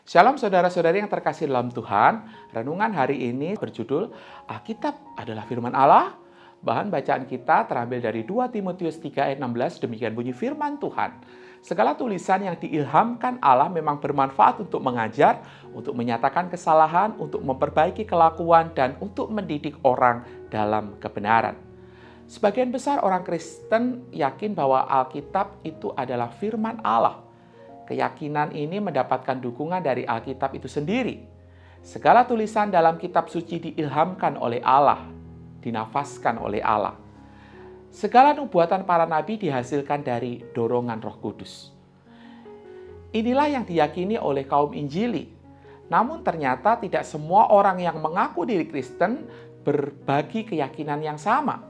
Shalom saudara-saudari yang terkasih dalam Tuhan. Renungan hari ini berjudul Alkitab adalah firman Allah. Bahan bacaan kita terambil dari 2 Timotius 3 ayat 16. Demikian bunyi firman Tuhan. Segala tulisan yang diilhamkan Allah memang bermanfaat untuk mengajar, untuk menyatakan kesalahan, untuk memperbaiki kelakuan, dan untuk mendidik orang dalam kebenaran. Sebagian besar orang Kristen yakin bahwa Alkitab itu adalah firman Allah. Keyakinan ini mendapatkan dukungan dari Alkitab itu sendiri. Segala tulisan dalam kitab suci diilhamkan oleh Allah, dinafaskan oleh Allah. Segala nubuatan para nabi dihasilkan dari dorongan Roh Kudus. Inilah yang diyakini oleh kaum Injili. Namun ternyata tidak semua orang yang mengaku diri Kristen berbagi keyakinan yang sama.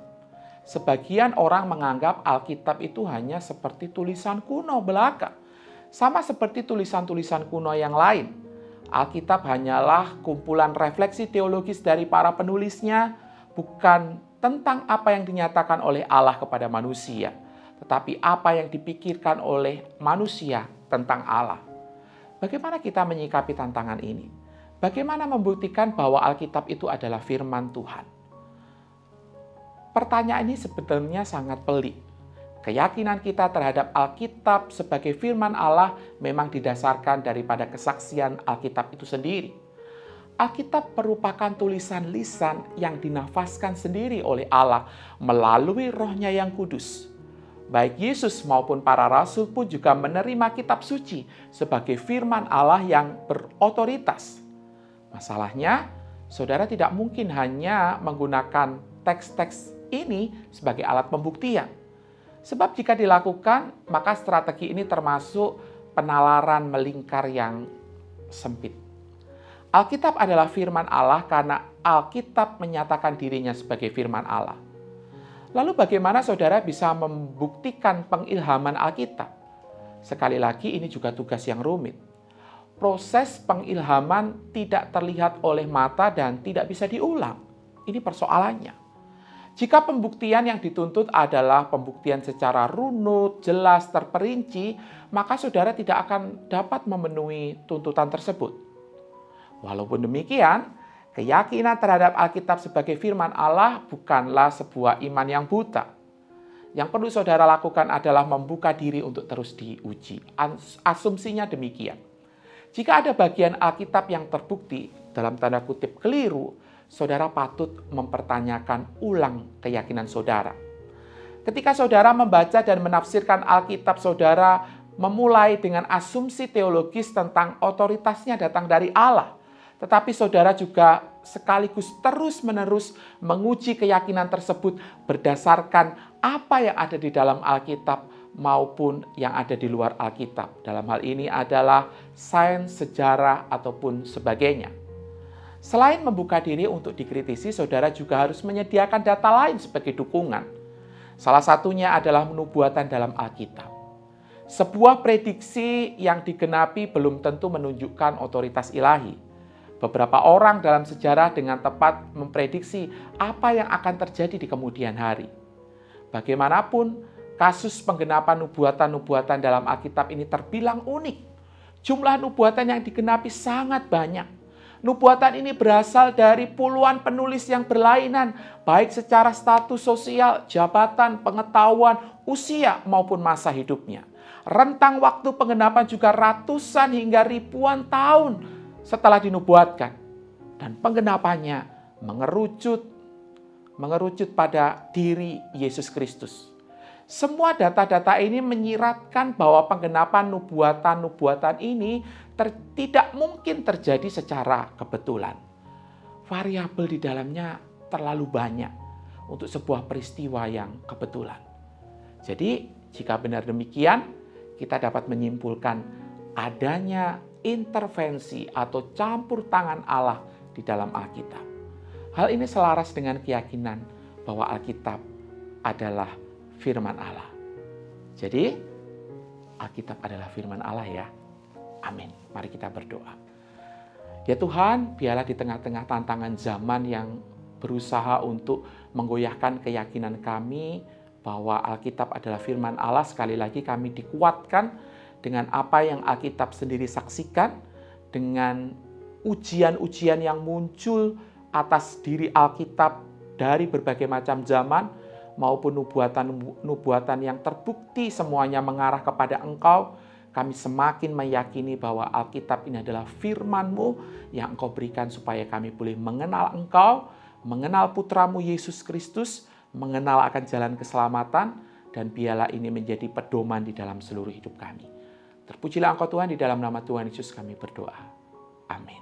Sebagian orang menganggap Alkitab itu hanya seperti tulisan kuno belaka. Sama seperti tulisan-tulisan kuno yang lain, Alkitab hanyalah kumpulan refleksi teologis dari para penulisnya, bukan tentang apa yang dinyatakan oleh Allah kepada manusia, tetapi apa yang dipikirkan oleh manusia tentang Allah. Bagaimana kita menyikapi tantangan ini? Bagaimana membuktikan bahwa Alkitab itu adalah firman Tuhan? Pertanyaan ini sebetulnya sangat pelik. Keyakinan kita terhadap Alkitab sebagai firman Allah memang didasarkan daripada kesaksian Alkitab itu sendiri. Alkitab merupakan tulisan lisan yang dinafaskan sendiri oleh Allah melalui Roh-Nya yang kudus. Baik Yesus maupun para rasul pun juga menerima kitab suci sebagai firman Allah yang berotoritas. Masalahnya, saudara tidak mungkin hanya menggunakan teks-teks ini sebagai alat pembuktian. Sebab jika dilakukan, maka strategi ini termasuk penalaran melingkar yang sempit. Alkitab adalah firman Allah karena Alkitab menyatakan dirinya sebagai firman Allah. Lalu bagaimana saudara bisa membuktikan pengilhaman Alkitab? Sekali lagi ini juga tugas yang rumit. Proses pengilhaman tidak terlihat oleh mata dan tidak bisa diulang. Ini persoalannya. Jika pembuktian yang dituntut adalah pembuktian secara runut, jelas, terperinci, maka saudara tidak akan dapat memenuhi tuntutan tersebut. Walaupun demikian, keyakinan terhadap Alkitab sebagai firman Allah bukanlah sebuah iman yang buta. Yang perlu saudara lakukan adalah membuka diri untuk terus diuji. Asumsinya demikian. Jika ada bagian Alkitab yang terbukti, dalam tanda kutip keliru, saudara patut mempertanyakan ulang keyakinan saudara. Ketika saudara membaca dan menafsirkan Alkitab, saudara memulai dengan asumsi teologis tentang otoritasnya datang dari Allah. Tetapi saudara juga sekaligus terus-menerus menguji keyakinan tersebut berdasarkan apa yang ada di dalam Alkitab maupun yang ada di luar Alkitab. Dalam hal ini adalah sains, sejarah, ataupun sebagainya. Selain membuka diri untuk dikritisi, saudara juga harus menyediakan data lain sebagai dukungan. Salah satunya adalah nubuatan dalam Alkitab. Sebuah prediksi yang digenapi belum tentu menunjukkan otoritas ilahi. Beberapa orang dalam sejarah dengan tepat memprediksi apa yang akan terjadi di kemudian hari. Bagaimanapun, kasus penggenapan nubuatan-nubuatan dalam Alkitab ini terbilang unik. Jumlah nubuatan yang digenapi sangat banyak. Nubuatan ini berasal dari puluhan penulis yang berlainan, baik secara status sosial, jabatan, pengetahuan, usia, maupun masa hidupnya. Rentang waktu penggenapan juga ratusan hingga ribuan tahun setelah dinubuatkan. Dan penggenapannya mengerucut pada diri Yesus Kristus. Semua data-data ini menyiratkan bahwa penggenapan nubuatan-nubuatan ini tidak mungkin terjadi secara kebetulan. Variabel di dalamnya terlalu banyak untuk sebuah peristiwa yang kebetulan. Jadi, jika benar demikian, kita dapat menyimpulkan adanya intervensi atau campur tangan Allah di dalam Alkitab. Hal ini selaras dengan keyakinan bahwa Alkitab adalah firman Allah. Jadi, Alkitab adalah firman Allah ya. Amin. Mari kita berdoa. Ya Tuhan, biarlah di tengah-tengah tantangan zaman yang berusaha untuk menggoyahkan keyakinan kami bahwa Alkitab adalah firman Allah, sekali lagi kami dikuatkan dengan apa yang Alkitab sendiri saksikan, dengan ujian-ujian yang muncul atas diri Alkitab dari berbagai macam zaman, maupun nubuatan yang terbukti semuanya mengarah kepada Engkau, kami semakin meyakini bahwa Alkitab ini adalah firman-Mu yang Engkau berikan supaya kami boleh mengenal Engkau, mengenal Putramu Yesus Kristus, mengenal akan jalan keselamatan, dan biarlah ini menjadi pedoman di dalam seluruh hidup kami. Terpujilah Engkau Tuhan, di dalam nama Tuhan Yesus kami berdoa. Amin.